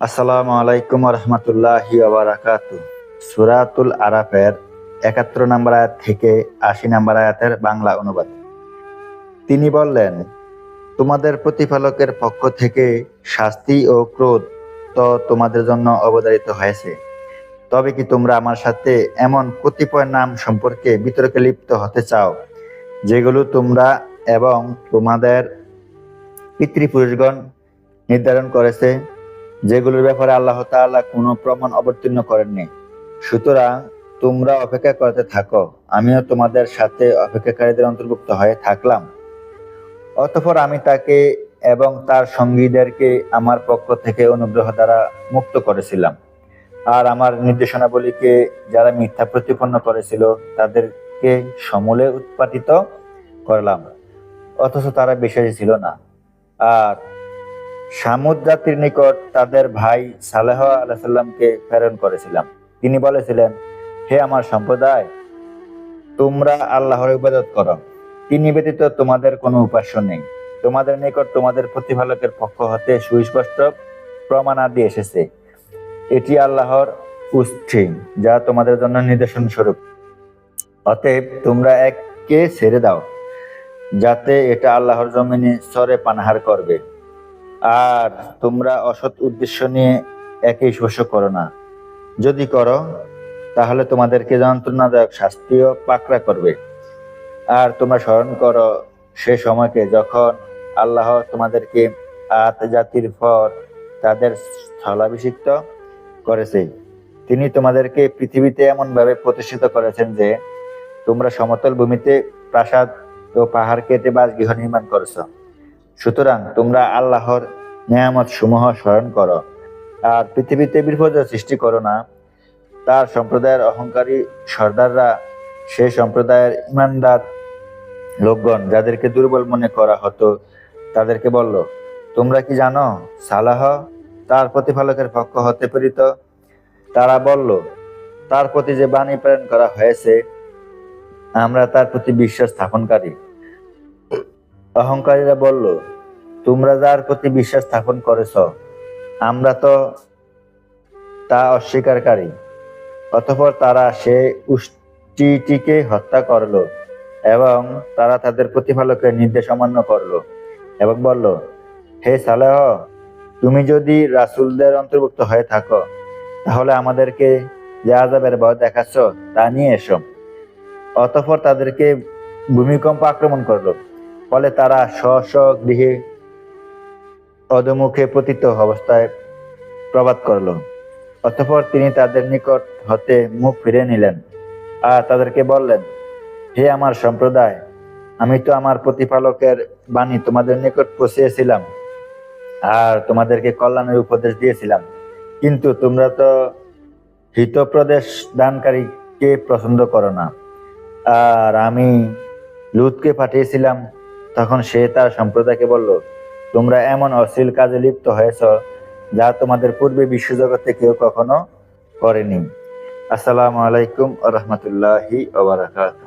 আসসালামু আলাইকুম রহমতুল্লাহি ওয়া সূরাতুল আরাফের ৭১ নম্বর আয়াত থেকে ৮০ নম্বর আয়াতের বাংলা অনুবাদ। তিনি বললেন, তোমাদের প্রতিপালকের পক্ষ থেকে শাস্তি ও ক্রোধ তো তোমাদের জন্য অবধারিত হয়েছে। তবে কি তোমরা আমার সাথে এমন কতিপয় নাম সম্পর্কে বিতর্কে লিপ্ত হতে চাও, যেগুলো তোমরা এবং তোমাদের পিতৃপুরুষগণ নির্ধারণ করেছে, যেগুলোর ব্যাপারে আল্লাহ তাআলা কোনো প্রমাণ অবতীর্ণ করেননি? সুতরাং তোমরা অপেক্ষা করতে থাকো, আমিও তোমাদের সাথে অপেক্ষাকারীদের অন্তর্ভুক্ত হয়ে থাকলাম। অতঃপর আমি তাকে এবং তার সঙ্গীদেরকে আমার পক্ষ থেকে অনুগ্রহ দ্বারা মুক্ত করেছিলাম, আর আমার নির্দেশনাবলীকে যারা মিথ্যা প্রতিপন্ন করেছিল তাদেরকে সমূলে উৎপাটিত করলাম, অথচ তারা বিশ্বাসী ছিল না। আর সামুদ জাতির নিকট তাদের ভাই সালেহ আলাইহিস সালামকে প্রেরণ করেছিলাম। তিনি বলেছিলেন, হে আমার সম্প্রদায়, তোমরা আল্লাহর ইবাদত করো, তিনি ব্যতীত তোমাদের কোনো উপাস্য নেই। তোমাদের নিকট তোমাদের প্রতিপালকের পক্ষ হতে সুস্পষ্ট প্রমাণাদি এসেছে। এটি আল্লাহর উষ্ঠি, যা তোমাদের জন্য নিদর্শন স্বরূপ। অতএব তোমরা এককে ছেড়ে দাও, যাতে এটা আল্লাহর জমিনে চরে পানাহার করবে। আর তোমরা অসৎ উদ্দেশ্য নিয়ে একই স্পর্শ করো না। যদি করো, তাহলে তোমাদেরকে যন্ত্রণাদায়ক শাস্তিও পাকড়া করবে। আর তোমরা স্মরণ করো সে সময়কে যখন আল্লাহ তোমাদেরকে আদ জাতির পর তাদের স্থলাভিষিক্ত করেছে। তিনি তোমাদেরকে পৃথিবীতে এমন ভাবে প্রতিষ্ঠিত করেছেন যে তোমরা সমতল ভূমিতে প্রাসাদ ও পাহাড় কেটে বাসগৃহ নির্মাণ করেছ। সুতরাং তোমরা আল্লাহর নেয়ামত সমূহ স্মরণ করো, আর পৃথিবীতে বিপর্যয় সৃষ্টি করো না। তার সম্প্রদায়ের অহংকারী সর্দাররা সে সম্প্রদায়ের ইমানদার লোকগণ যাদেরকে দুর্বল মনে করা হতো তাদেরকে বলল, তোমরা কি জানো সালাহ তার প্রতিপালকের পক্ষ হতে প্রেরিত? তারা বলল, তার প্রতি যে বাণী প্রেরণ করা হয়েছে আমরা তার প্রতি বিশ্বাস স্থাপনকারী। অহংকারীরা বলল, তোমরা যার প্রতি বিশ্বাস স্থাপন করেছ আমরা তো তা অস্বীকারী। অতঃপর তারা সে উষ্ট্রীটিকে হত্যা করলো এবং তারা তাদের প্রতিপালকের নির্দেশ অমান্য করলো এবং বলল, হে সালেহ, তুমি যদি রাসূলদের অন্তর্ভুক্ত হয়ে থাকো তাহলে আমাদেরকে যে আযাবের ভয় দেখাচ্ছ তা নিয়ে এসো। অতঃপর তাদেরকে ভূমিকম্প আক্রমণ করলো, ফলে তারা স্ব স্ব গৃহে অধোমুখে পতিত অবস্থায় প্রবাদ করলো। অতঃপর তিনি তাদের নিকট হতে মুখ ফিরে নিলেন আর তাদেরকে বললেন, হে আমার সম্প্রদায়, আমি তো আমার প্রতিপালকের বাণী তোমাদের নিকট পৌঁছিয়েছিলাম আর তোমাদেরকে কল্যাণের উপদেশ দিয়েছিলাম, কিন্তু তোমরা তো হিতোপদেশ দানকারীকে পছন্দ করো না। আর আমি লূতকে পাঠিয়েছিলাম, তখন সে তার সম্প্রদায়কে বলল, তোমরা এমন অশ্লীল কাজে লিপ্ত হয়েছ যা তোমাদের পূর্বে বিশ্বজগতে কেউ কখনো করেনি। আসসালামু আলাইকুম রহমতুল্লাহি ওয়া বারাকাতুহু।